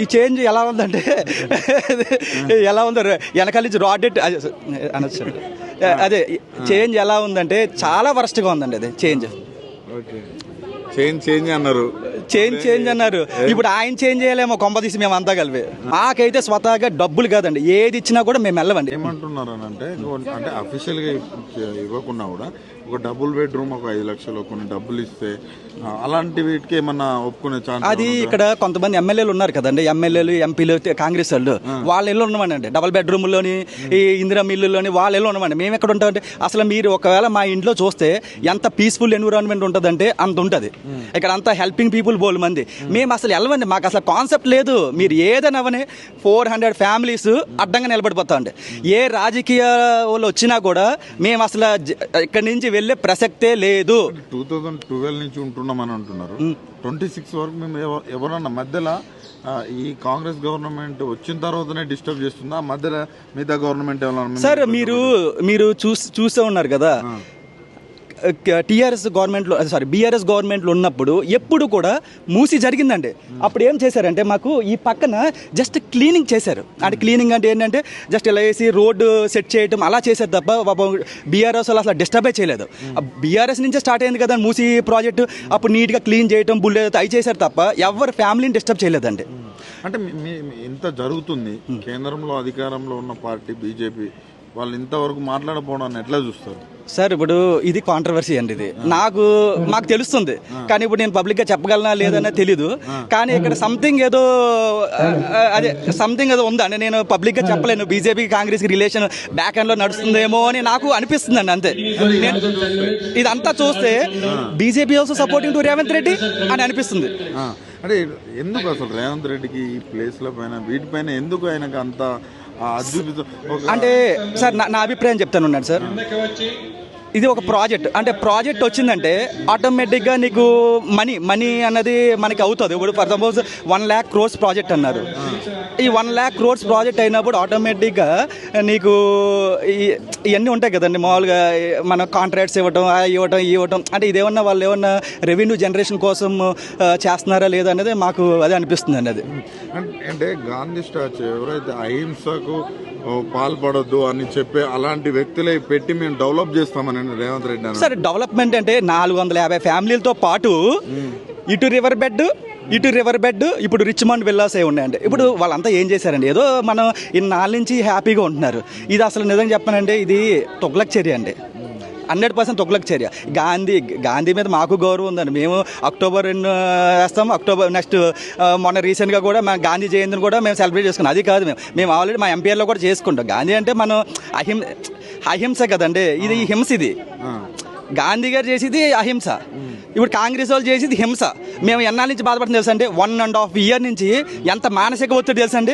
ఈ చేంజ్ ఎలా ఉందంటే ఎలా ఉందో వెనకాల నుంచి రాడెట్ అనొచ్చు. అదే చేంజ్ ఎలా ఉందంటే చాలా వరస్ట్గా ఉందండి అది చేంజ్. చేంజ్ అన్నారు, చేంజ్ అన్నారు. ఇప్పుడు ఆయన చేంజ్ చేయలేమో కొంప తీసి మేము అంతా కలిపి. మాకైతే స్వతహాగా డబ్బులు కాదండి, ఏది ఇచ్చినా కూడా మేము వెళ్ళవండి. ఏమంటున్నారు అని అంటే అఫీషియల్గా ఇవ్వకుండా కూడా ఒక డబుల్ బెడ్రూమ్ ఒక 5 లక్షలు కొన్ని డబ్బులు ఇస్తే అలాంటి వీటికి ఏమన్నా ఒప్పుకునే ఛాన్స్? అది ఇక్కడ కొంతమంది ఎమ్మెల్యేలు ఉన్నారు కదండి, ఎమ్మెల్యేలు ఎంపీలు కాంగ్రెస్ వాళ్ళ ఇల్లు ఉన్నామండి, డబుల్ బెడ్రూమ్లోని ఈ ఇందిరా మిల్లులోని వాళ్ళ ఇల్లు ఉన్నామండి. మేము ఎక్కడ ఉంటామంటే అసలు మీరు ఒకవేళ మా ఇంట్లో చూస్తే ఎంత పీస్ఫుల్ ఎన్విరాన్మెంట్ ఉంటుందంటే అంత ఉంటుంది. ఇక్కడ అంతా హెల్పింగ్ పీపుల్ బోల్ మంది. మేము అసలు వెళ్ళమండి, మాకు అసలు కాన్సెప్ట్ లేదు. మీరు ఏదైనా 400 ఫ్యామిలీస్ అడ్డంగా నిలబడిపోతామండి. ఏ రాజకీయ వాళ్ళు వచ్చినా కూడా మేము అసలు ఇక్కడి నుంచి వెళ్ళే ప్రసక్తే లేదు. 2012 నుంచి ఉంటున్నామని అంటున్నారు. 26 వరకు మేము ఎవరన్నా మధ్యలో ఈ కాంగ్రెస్ గవర్నమెంట్ వచ్చిన తర్వాతనే డిస్టర్బ్ చేస్తుందా? మధ్యలో మిగతా గవర్నమెంట్ ఏమన్నా? సార్ మీరు చూసే ఉన్నారు కదా, టీఆర్ఎస్ గవర్నమెంట్లో బీఆర్ఎస్ గవర్నమెంట్లో ఉన్నప్పుడు ఎప్పుడు కూడా మూసి జరిగిందండి. అప్పుడు ఏం చేశారంటే మాకు ఈ పక్కన జస్ట్ క్లీనింగ్ చేశారు. అంటే క్లీనింగ్ అంటే ఏంటంటే జస్ట్ ఇలా వేసి రోడ్డు సెట్ చేయటం అలా చేశారు తప్ప బీఆర్ఎస్ అసలు డిస్టర్బే చేయలేదు. బీఆర్ఎస్ నుంచే స్టార్ట్ అయింది కదా మూసి ప్రాజెక్టు. అప్పుడు నీట్గా క్లీన్ చేయటం బుల్లెట్ అవి చేశారు తప్ప ఎవరు ఫ్యామిలీని డిస్టర్బ్ చేయలేదండి. అంటే ఇంత జరుగుతుంది, కేంద్రంలో అధికారంలో ఉన్న పార్టీ బీజేపీ వాళ్ళు ఇంతవరకు మాట్లాడకపోవడాన్ని ఎట్లా చూస్తారు సార్? ఇప్పుడు ఇది కాంట్రవర్సీ అండి. ఇది మాకు తెలుస్తుంది, కానీ ఇప్పుడు నేను పబ్లిక్గా చెప్పగలనా లేదనే తెలీదు. కానీ ఇక్కడ సంథింగ్ ఏదో ఉందండి. నేను పబ్లిక్గా చెప్పలేను. బీజేపీ కాంగ్రెస్కి రిలేషన్ బ్యాక్ ఎండ్లో నడుస్తుందేమో అని నాకు అనిపిస్తుందండి, అంతే. ఇదంతా చూస్తే BJP also supporting to Revanth Reddy అని అనిపిస్తుంది. అంటే ఎందుకు అసలు రేవంత్ రెడ్డికి ఈ ప్లేస్ల పైన వీటిపైన ఎందుకు ఆయనకు అంత అంటే సార్ నా అభిప్రాయం చెప్తాను ఉన్నాడు సార్. ఇది ఒక ప్రాజెక్ట్, అంటే ప్రాజెక్ట్ వచ్చిందంటే ఆటోమేటిక్గా నీకు మనీ అన్నది మనకి అవుతుంది. ఇప్పుడు for suppose 1 lakh crores project అన్నారు. ఈ 1 lakh crores ప్రాజెక్ట్ అయినప్పుడు ఆటోమేటిక్గా నీకు ఇవన్నీ ఉంటాయి కదండి. మామూలుగా మన కాంట్రాక్ట్స్ ఇవ్వటం అంటే ఇదేమన్నా వాళ్ళు ఏమన్నా రెవెన్యూ జనరేషన్ కోసం చేస్తున్నారా లేదా అనేది మాకు అదే అనిపిస్తుంది అండి. అది అంటే గాంధీ స్టాచ్యూ ఎవరైతే అహింసకు పాల్పడొద్దు అని చెప్పి అలాంటి వ్యక్తులే పెట్టి మేము డెవలప్ చేస్తామని రేవంత్ రెడ్డి సార్. డెవలప్మెంట్ అంటే 450 ఫ్యామిలీలతో పాటు ఇటు రివర్ బెడ్ ఇప్పుడు రిచ్మండ్ విల్లాస్ అయి ఉన్నాయండి. ఇప్పుడు వాళ్ళంతా ఏం చేశారండి, ఏదో మనం ఇన్నాళ్ళ నుంచి హ్యాపీగా ఉంటున్నారు. ఇది అసలు నిజంగా చెప్పానంటే ఇది తొగ్లక్ చర్య అండి, 100% తొగ్లక్ చర్య. గాంధీ మీద మాకు గౌరవం ఉందండి. మేము October 2 వేస్తాం. నెక్స్ట్ మొన్న రీసెంట్గా కూడా మా గాంధీ జయంతిని కూడా మేము సెలబ్రేట్ చేసుకున్నాం. అది కాదు, మేము ఆల్రెడీ మా ఎంపీఆర్లో కూడా చేసుకుంటాం. గాంధీ అంటే మనం అహింస కదండి, ఇది హింస. ఇది గాంధీ గారు చేసేది అహింస, ఇప్పుడు కాంగ్రెస్ వాళ్ళు చేసేది హింస. మేము ఎన్నాళ్ళ నుంచి బాధపడుతుంది తెలుసండి, 1.5 year నుంచి ఎంత మానసిక ఒత్తిడి తెలుసండి.